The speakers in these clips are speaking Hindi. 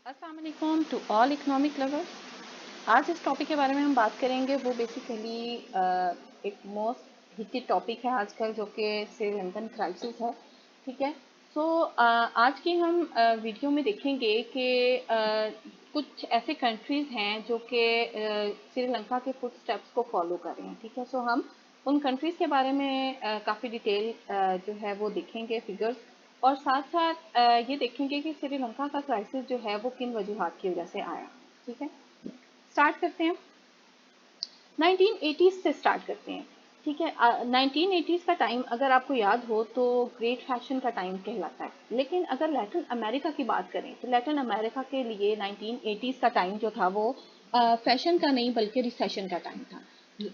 अस्सलाम वालेकुम टू ऑल इकोनॉमिक लवर्स। आज इस टॉपिक के बारे में हम बात करेंगे वो बेसिकली एक मोस्ट हिटेड टॉपिक है आजकल जो कि श्रीलंकन क्राइसिस है। ठीक है। सो आज की हम वीडियो में देखेंगे कि कुछ ऐसे कंट्रीज़ हैं जो कि श्रीलंका के फुट स्टेप्स को फॉलो कर रहे हैं। ठीक है। सो हम उन कंट्रीज़ के बारे में काफ़ी डिटेल जो है वो देखेंगे फिगर्स, और साथ साथ ये देखेंगे कि श्रीलंका का क्राइसिस जो है वो किन वजूहात की वजह से आया। ठीक है। स्टार्ट करते हैं। 1980s से स्टार्ट करते हैं। ठीक है। 1980s का टाइम अगर आपको याद हो तो ग्रेट फैशन का टाइम कहलाता है, लेकिन अगर लैटिन अमेरिका की बात करें तो लैटिन अमेरिका के लिए 1980s का टाइम जो था वो फैशन का नहीं बल्कि रिसेशन का टाइम था।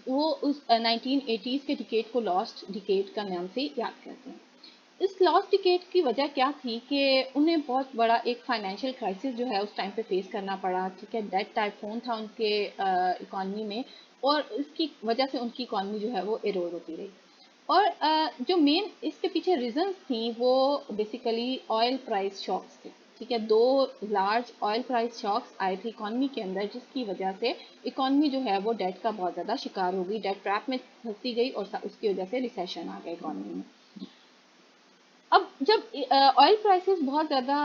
वो उस 1980s के डिकेड को लॉस्ट डिकेड का नाम से याद करते हैं। इस लॉस्ट डिकेड की वजह क्या थी कि उन्हें बहुत बड़ा एक फाइनेंशियल क्राइसिस जो है उस टाइम पे फेस करना पड़ा। ठीक है। डेट टाइफून था उनके इकॉनमी में, और इसकी वजह से उनकी इकॉनमी जो है वो इरोड होती रही। और जो मेन इसके पीछे रीजंस थी वो बेसिकली ऑयल प्राइस शॉक्स थे। ठीक है। दो लार्ज ऑयल प्राइस शॉक्स आए थे इकॉनमी के अंदर, जिसकी वजह से इकॉनमी जो है वो डेट का बहुत ज़्यादा शिकार हो गई, डेट ट्रैप में फंसी गई, और उसकी वजह से रिसेशन आ गया इकॉनमी में। अब जब ऑयल प्राइसेस बहुत ज़्यादा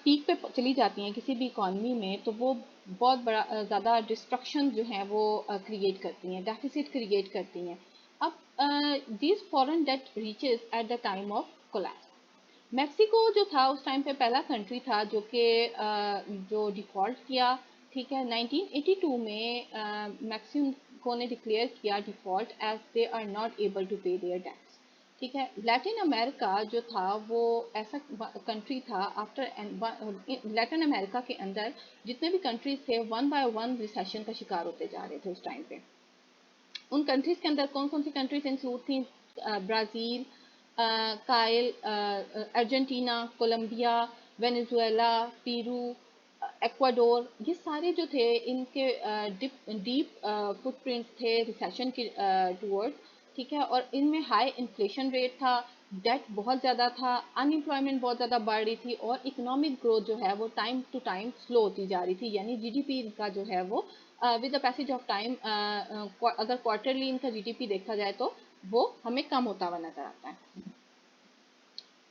पीक पे चली जाती हैं किसी भी इकॉनमी में, तो वो बहुत बड़ा ज़्यादा डिस्ट्रक्शन जो है वो क्रिएट करती हैं, डेफिसिट क्रिएट करती हैं। अब this foreign debt reaches at the time of collapse. Mexico जो था उस टाइम पे पहला कंट्री था जो कि जो डिफ़ॉल्ट किया। ठीक है। 1982 में मेक्सिको ने डिक्लेयर किया default as they are not able to pay their debts. ठीक है। लैटिन अमेरिका जो था वो ऐसा कंट्री था, आफ्टर लैटिन अमेरिका के अंदर जितने भी कंट्रीज थे वन बाय वन रिसेशन का शिकार होते जा रहे थे उस टाइम पे। उन कंट्रीज के अंदर कौन कौन सी कंट्रीज इंक्लूड थी? Brazil, Chile, Argentina, Colombia, Venezuela, Peru, Ecuador, ये सारे जो थे इनके डीप फुटप्रिंट्स थे रिसेशन के टूवर्ड्स। ठीक है। और इनमें हाई इन्फ्लेशन रेट था, डेट बहुत ज़्यादा था, अनएम्प्लॉयमेंट बहुत ज़्यादा बढ़ रही थी, और इकोनॉमिक ग्रोथ जो है वो टाइम टू टाइम स्लो होती जा रही थी। यानी जीडीपी का जो है वो with the passage of time अगर क्वार्टरली इनका जीडीपी देखा जाए तो वो हमें कम होता हुआ नजर आता है।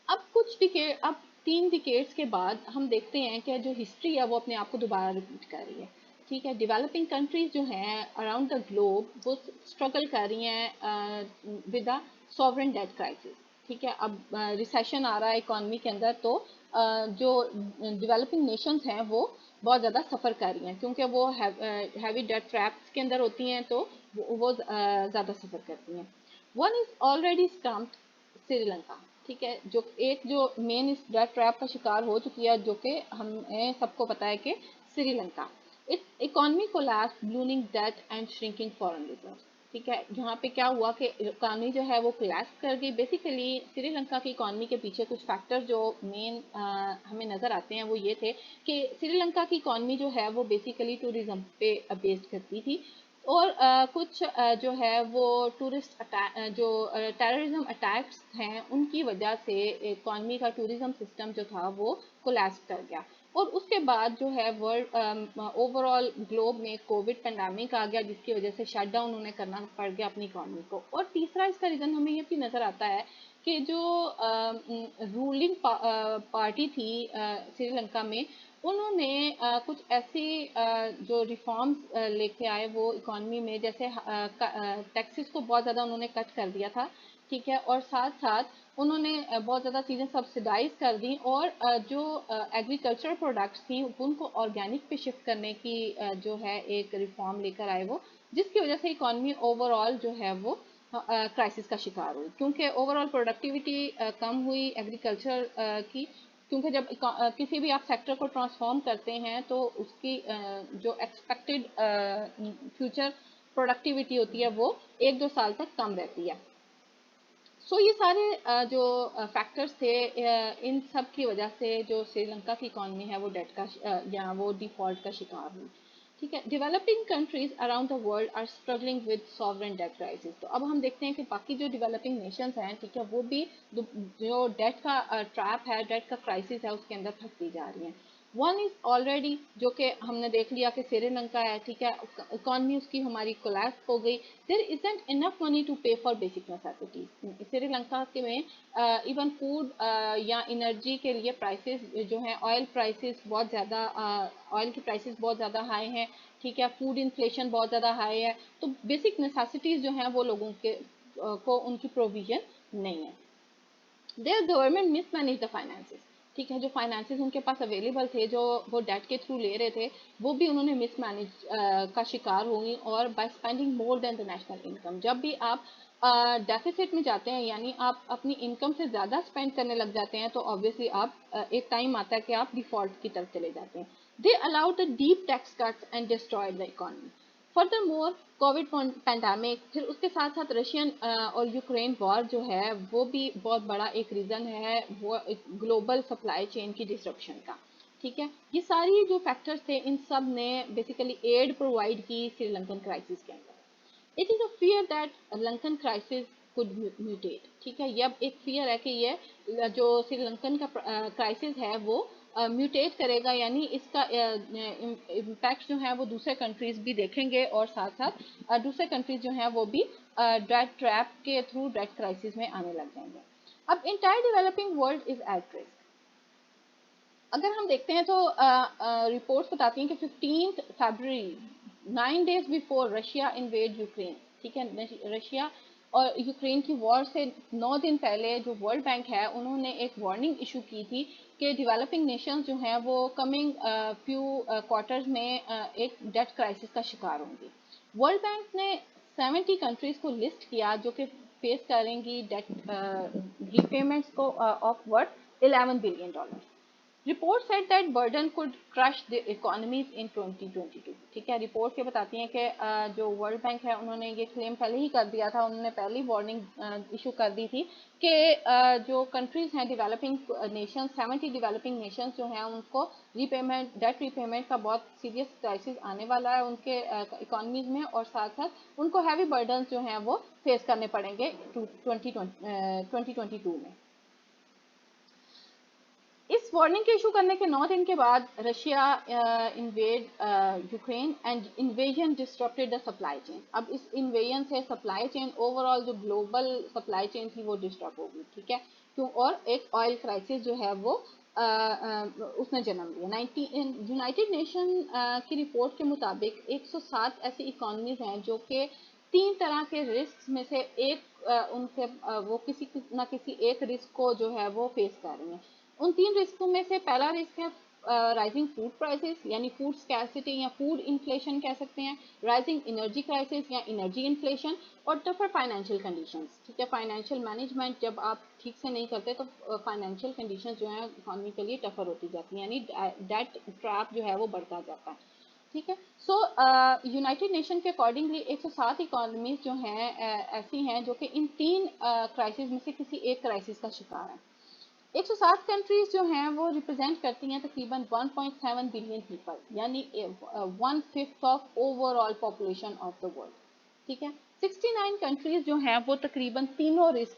अब 3 डिकेड्स के बाद हम देखते हैं कि जो हिस्ट्री है वो अपने आप को दोबारा रिपीट कर रही है। ठीक है। डेवलपिंग कंट्रीज जो हैं अराउंड द ग्लोब वो स्ट्रगल कर रही हैं with the sovereign debt crisis. ठीक है। अब रिसेशन आ रहा है इकॉनमी के अंदर, तो जो डेवलपिंग नेशंस हैं वो बहुत ज़्यादा सफ़र कर रही हैं, क्योंकि वो हैवी डेट ट्रैप्स के अंदर होती हैं, तो वो ज़्यादा सफ़र करती हैं। One is already stumped, Sri Lanka. ठीक है। जो मेन इस डेट ट्रैप का शिकार हो चुकी है, जो कि हमें सबको पता है कि Sri Lanka its economy collapse, blooming debt and shrinking foreign reserves. ठीक है। यहाँ पे क्या हुआ कि इकोनॉमी जो है वो कोलैप्स कर गई। बेसिकली श्रीलंका की इकोनॉमी के पीछे कुछ फैक्टर जो मेन हमें नज़र आते हैं वो ये थे कि श्रीलंका की इकोनॉमी जो है वो बेसिकली टूरिज्म पे बेस्ड करती थी, और कुछ जो है वो टूरिस्ट जो टेररिज्म अटैक्स हैं उनकी वजह से इकॉनमी का टूरिज्म सिस्टम जो था वो कोलैप्स कर गया। और उसके बाद जो है वर्ल्ड ओवरऑल ग्लोब में कोविड पेंडेमिक आ गया, जिसकी वजह से शट डाउन उन्हें करना पड़ गया अपनी इकॉनमी को। और तीसरा इसका रीज़न हमें ये भी नज़र आता है कि जो रूलिंग पार्टी थी श्रीलंका में, उन्होंने कुछ ऐसी जो रिफॉर्म्स लेके आए वो इकॉनमी में, जैसे टैक्सेस को बहुत ज़्यादा उन्होंने कट कर दिया था। ठीक है। और साथ साथ उन्होंने बहुत ज़्यादा चीज़ें सब्सिडाइज कर दी, और जो एग्रीकल्चर प्रोडक्ट्स थी उनको ऑर्गेनिक पे शिफ्ट करने की जो है एक रिफॉर्म लेकर आए वो, जिसकी वजह से इकॉनमी ओवरऑल जो है वो क्राइसिस का शिकार हुई, क्योंकि ओवरऑल प्रोडक्टिविटी कम हुई एग्रीकल्चर की। क्योंकि जब किसी भी आप सेक्टर को ट्रांसफॉर्म करते हैं तो उसकी जो एक्सपेक्टेड फ्यूचर प्रोडक्टिविटी होती है वो 1-2 साल तक कम रहती है। सो ये सारे जो फैक्टर्स थे, इन सब की वजह से जो श्रीलंका की इकॉनमी है वो डेट का या वो डिफॉल्ट का शिकार हुई। ठीक है। Developing countries around the world are struggling with sovereign debt crisis. तो अब हम देखते हैं कि बाकी जो डेवलपिंग नेशंस हैं, ठीक है, वो भी जो डेट का ट्रैप है, डेट का क्राइसिस है, उसके अंदर फंसती जा रही हैं। वन इज ऑलरेडी, जो कि हमने देख लिया कि श्रीलंका है, ठीक है, इकॉनमी उसकी हमारी कोलैप्स हो गई। There isn't enough money to pay for basic necessities. Sri Lanka के में इवन फूड या एनर्जी के लिए प्राइसेस जो हैं, ऑयल प्राइसेस बहुत ज़्यादा, ऑयल की प्राइसेस बहुत ज़्यादा हाई हैं, ठीक है, फूड इन्फ्लेशन बहुत ज़्यादा हाई है। तो बेसिक नेसेसिटीज़ जो हैं वो लोगों के को उनकी प्रोविजन नहीं है। There government mismanage the finances, ठीक है, जो फाइनेंसेस उनके पास अवेलेबल थे, जो वो डेट के थ्रू ले रहे थे, वो भी उन्होंने मिसमैनेज का शिकार हुई। और by spending more than the national income, जब भी आप डेफिसिट में जाते हैं, यानी आप अपनी इनकम से ज़्यादा स्पेंड करने लग जाते हैं, तो ऑब्वियसली आप एक टाइम आता है कि आप डिफॉल्ट की तरफ चले जाते हैं। They allowed the deep tax cuts and destroyed the economy. Further more Covid pandemic, फिर उसके साथ साथ रशियन और यूक्रेन वॉर जो है वो भी बहुत बड़ा एक रीज़न है, वो ग्लोबल सप्लाई चेन की डिसरप्शन का, ठीक है। ये सारी जो फैक्टर्स थे, इन सब ने बेसिकली एड प्रोवाइड की श्रीलंकन क्राइसिस के अंदर। It is a fear that Lankan crisis could mutate, ठीक है, ये अब एक फियर है कि ये जो श्रीलंकन का क्राइसिस है वो म्यूटेट करेगा, यानी इसका इम्पैक्ट जो है वो दूसरे कंट्रीज भी देखेंगे, और साथ साथ दूसरे कंट्रीज जो हैं वो भी डेट ट्रैप के थ्रू डेट क्राइसिस में आने लग जाएंगे। अब entire developing world is at risk. अगर हम देखते हैं तो रिपोर्ट्स बताती हैं कि 15 फरवरी, 9 days before Russia invade Ukraine, ठीक है, रशिया और यूक्रेन की वॉर से 9 दिन पहले जो वर्ल्ड बैंक है उन्होंने एक वार्निंग इशू की थी कि डेवलपिंग नेशंस जो हैं वो कमिंग फ्यू क्वार्टर्स में एक डेट क्राइसिस का शिकार होंगी। वर्ल्ड बैंक ने 70 कंट्रीज को लिस्ट किया जो कि फेस करेंगी डेट रीपेमेंट्स को of worth $11 billion. Report said that burden could crush the economies in 2022, ठीक है, रिपोर्ट ये बताती हैं कि जो वर्ल्ड बैंक है उन्होंने ये क्लेम पहले ही कर दिया था, उन्होंने पहली वार्निंग इशू कर दी थी कि जो कंट्रीज हैं डेवलपिंग नेशंस, 70 डेवलपिंग नेशंस जो हैं उनको रीपेमेंट, डेट रीपेमेंट का बहुत सीरियस क्राइसिस आने वाला है उनके इकोनॉमीज में, और साथ साथ उनको हैवी बर्डन जो हैं वो फेस करने पड़ेंगे 2022 में। इस वार्निंग के इशू करने के 9 दिन के बाद Russia invade Ukraine and invasion disrupted the supply chain. अब इस इन्वेजन से सप्लाई चेन, ओवरऑल जो ग्लोबल सप्लाई चेन थी वो डिस्टर्ब हो गई, ठीक है, क्यों, और एक ऑयल क्राइसिस जो है वो उसने जन्म लिया। यूनाइटेड नेशन की रिपोर्ट के मुताबिक 107 ऐसी इकोनॉमीज हैं जो कि 3 तरह के रिस्क में से एक उनके वो किसी ना किसी एक रिस्क को जो है वो फेस कर रही हैं। उन 3 रिस्कों में से पहला रिस्क है राइजिंग फूड प्राइसेस, यानी फूड स्कैरसिटी या फूड इन्फ्लेशन कह सकते हैं, राइजिंग एनर्जी क्राइसिस या एनर्जी इन्फ्लेशन, और टफर फाइनेंशियल कंडीशंस, ठीक है, फाइनेंशियल मैनेजमेंट जब आप ठीक से नहीं करते तो फाइनेंशियल कंडीशंस जो है इकोनॉमी के लिए टफर होती जाती हैं, यानी डेट ट्रैप जो है वो बढ़ता जाता है, ठीक है। सो यूनाइटेड नेशन के अकॉर्डिंगली 107 इकोनॉमीज जो हैं ऐसी हैं जो कि इन 3 क्राइसिस में से किसी एक क्राइसिस का शिकार है। 107 कंट्रीज जो हैं वो रिप्रेजेंट करती हैं तकरीबन 1.7 बिलियन पीपल, यानी 1/5 of overall population of the world, ठीक है। 69 कंट्रीज जो हैं वो तकरीबन तीनों रिस्क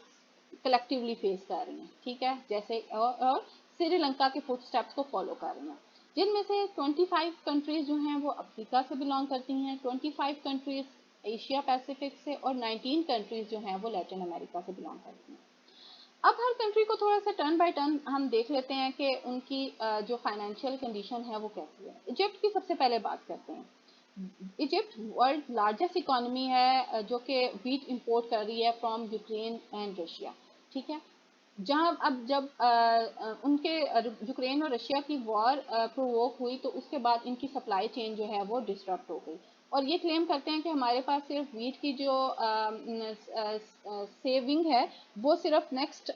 कलेक्टिवली फेस कर रही हैं, ठीक है, जैसे और श्रीलंका के फुट स्टेप्स को फॉलो कर रही हैं, जिनमें से 25 कंट्रीज जो हैं वो अफ्रीका से बिलोंग करती हैं, 25 कंट्रीज एशिया पैसिफिक से, और 19 कंट्रीज जो हैं वो लैटिन अमेरिका से बिलोंग करती हैं। अब हर कंट्री को थोड़ा सा टर्न बाय टर्न हम देख लेते हैं कि उनकी जो फाइनेंशियल कंडीशन है वो कैसी है। इजिप्ट की सबसे पहले बात करते हैं। इजिप्ट वर्ल्ड लार्जेस्ट इकोनॉमी है जो कि वीट इंपोर्ट कर रही है फ्रॉम यूक्रेन एंड रशिया, ठीक है। जहां अब जब उनके यूक्रेन और रशिया की वॉर प्रोवोक हुई तो उसके बाद इनकी सप्लाई चेन जो है वो डिस्टर्ब हो गई, और ये क्लेम करते हैं कि हमारे पास सिर्फ वीट की जो सेविंग है वो सिर्फ नेक्स्ट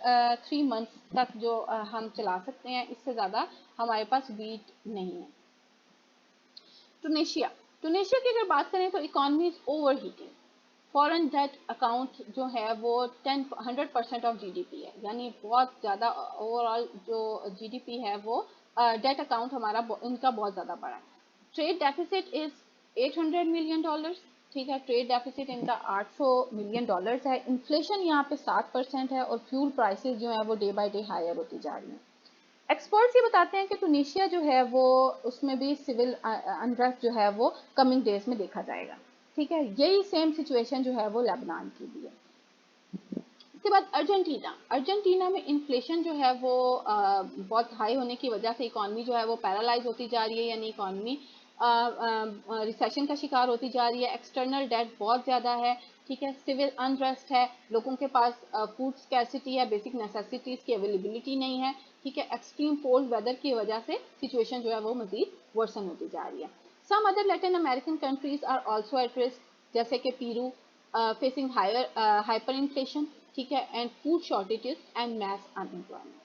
3 मंथ्स तक जो हम चला सकते हैं, इससे ज़्यादा हमारे पास वीट नहीं है। टूनेशिया, टूनेशिया की अगर बात करें तो economy is overheating. Foreign debt account जो है वो 100% ऑफ जीडीपी है, यानी बहुत ज़्यादा ओवरऑल जो जीडीपी है वो डेट अकाउंट हमारा इनका बहुत ज़्यादा बड़ा है। ट्रेड डेफिसिट इज $800 मिलियन, ठीक है, ट्रेड डेफिसिट इनका $800 मिलियन है। इन्फ्लेशन यहाँ पे 7% है, और फ्यूल प्राइसेस जो है वो डे बाई डे हायर होती जा रही हैं। एक्सपर्ट्स ये बताते हैं कि टूनिशिया जो है वो उसमें भी सिविल अनरेस्ट जो है वो कमिंग डेज में देखा जाएगा। ठीक है, यही सेम सिचुएशन जो है वो लेबनान की भी है। उसके बाद अर्जेंटीना, अर्जेंटीना में इन्फ्लेशन जो है वो बहुत हाई होने की वजह से इकॉनमी जो है वो पैरालाइज होती जा रही है, यानी इकॉनमी रिसेशन का शिकार होती जा रही है। एक्सटर्नल डेट बहुत ज़्यादा है। ठीक है, सिविल अनरेस्ट है, लोगों के पास फूड स्कैसिटी है, बेसिक नेसेसिटीज़ की अवेलेबिलिटी नहीं है। ठीक है, एक्सट्रीम कोल्ड वेदर की वजह से सिचुएशन जो है वो मजीद वर्सन होती जा रही है। Some other Latin American countries are also at risk, जैसे कि Peru facing higher hyper inflation. ठीक है, and food shortages and mass unemployment.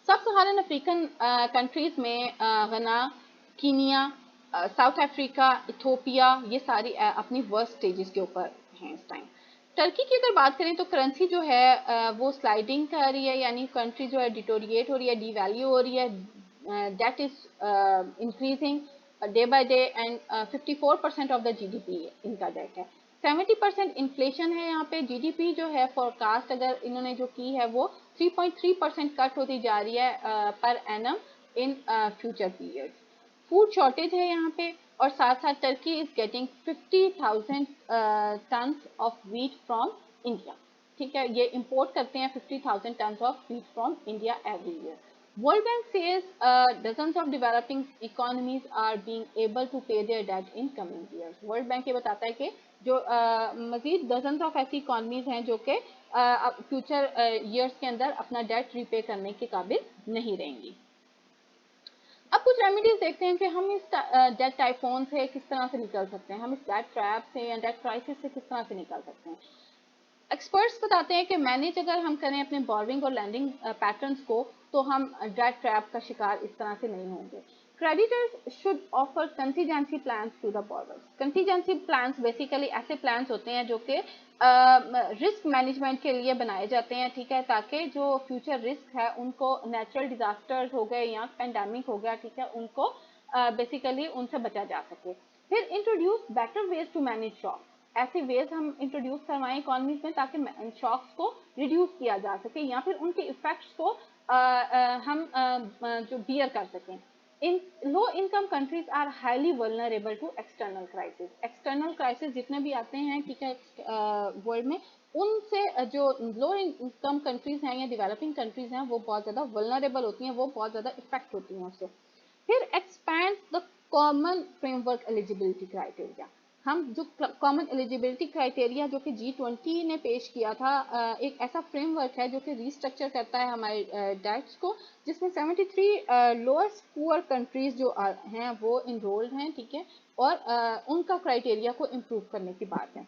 Sub Saharan African countries में गना, कीनिया, साउथ अफ्रीका, इथोपिया, ये सारी अपनी वर्स्ट स्टेजेस के ऊपर हैं इस टाइम। टर्की की अगर बात करें तो करेंसी जो है वो स्लाइडिंग कर रही है, यानी कंट्री जो है डिटोरिएट हो रही है, डिवैल्यू हो रही है, debt is increasing day by day, and 54% of the GDP इनका डेट है। 70% इन्फ्लेशन है यहाँ पे। जीडीपी जो है फोरकास्ट अगर इन्होंने जो की है वो 3.3% कट होती जा रही है per annum in future periods. Food shortage है यहाँ पे, और साथ साथ Turkey is getting 50,000 tons of wheat from India. ठीक है, ये इंपोर्ट करते हैं 50,000 tons of wheat from India every year. World Bank says dozens of developing economies are being able to pay their debt in coming years. World Bank ये बताता है कि जो मजीद dozens of ऐसी इकॉनमीज हैं जो कि फ्यूचर ईयर्स के अंदर अपना डेट रीपे करने के काबिल नहीं रहेंगी। अब कुछ रेमेडीज देखते हैं कि हम इस डेट टाइफोन से किस तरह से निकल सकते हैं, हम इस डेट ट्रैप से या डेट क्राइसिस से किस तरह से निकल सकते हैं। एक्सपर्ट्स बताते हैं कि मैनेज अगर हम करें अपने बोर्विंग और लैंडिंग पैटर्न्स को, तो हम डेट ट्रैप का शिकार इस तरह से नहीं होंगे। Creditors should offer contingency plans to the borrowers. Contingency plans basically ऐसे प्लान्स होते हैं जो कि रिस्क मैनेजमेंट के लिए बनाए जाते हैं। ठीक है, ताकि जो फ्यूचर रिस्क है उनको, नेचुरल डिजास्टर्स हो गए या पेंडेमिक हो गया, ठीक है, उनको बेसिकली उनसे बचा जा सके। फिर introduce better ways to manage shock. ऐसे वेज हम इंट्रोड्यूस करवाएं इकोनॉमीज में ताकि शॉक्स को रिड्यूस किया जा सके या फिर उनके इफेक्ट्स को हम जो बियर कर सकें। इन low income countries are highly vulnerable to external crisis. External crisis जितने भी आते हैं, ठीक है, वर्ल्ड में, उनसे जो लो इनकम कंट्रीज हैं या डेवलपिंग कंट्रीज हैं वो बहुत ज़्यादा वल्नरेबल होती हैं, वो बहुत ज़्यादा इफेक्ट होती हैं उससे। फिर expand the common framework eligibility criteria. हम जो कॉमन एलिजिबिलिटी क्राइटेरिया जो कि G20 ने पेश किया था, एक ऐसा फ्रेमवर्क है जो कि रिस्ट्रक्चर करता है हमारे डेट्स को, जिसमें 73 लोएस्ट पुअर कंट्रीज जो हैं वो इनरोल्ड हैं। ठीक है, और उनका क्राइटेरिया को इम्प्रूव करने की बात है।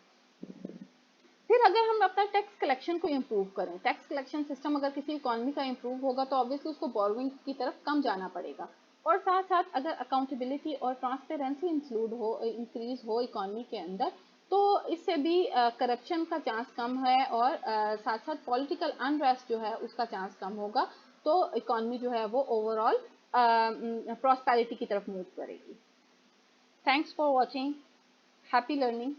फिर अगर हम अपना टैक्स कलेक्शन को इम्प्रूव करें, टैक्स कलेक्शन सिस्टम अगर किसी इकॉनमी का इम्प्रूव होगा तो ऑब्वियसली उसको बोरोइंग की तरफ कम जाना पड़ेगा। और साथ साथ अगर अकाउंटेबिलिटी और ट्रांसपेरेंसी इंक्रीज हो इकॉनमी के अंदर, तो इससे भी करप्शन का चांस कम है, और साथ साथ पॉलिटिकल अनरेस्ट जो है उसका चांस कम होगा। तो इकॉनमी जो है वो ओवरऑल प्रॉस्पेरिटी की तरफ मूव करेगी। Thanks for watching, happy learning.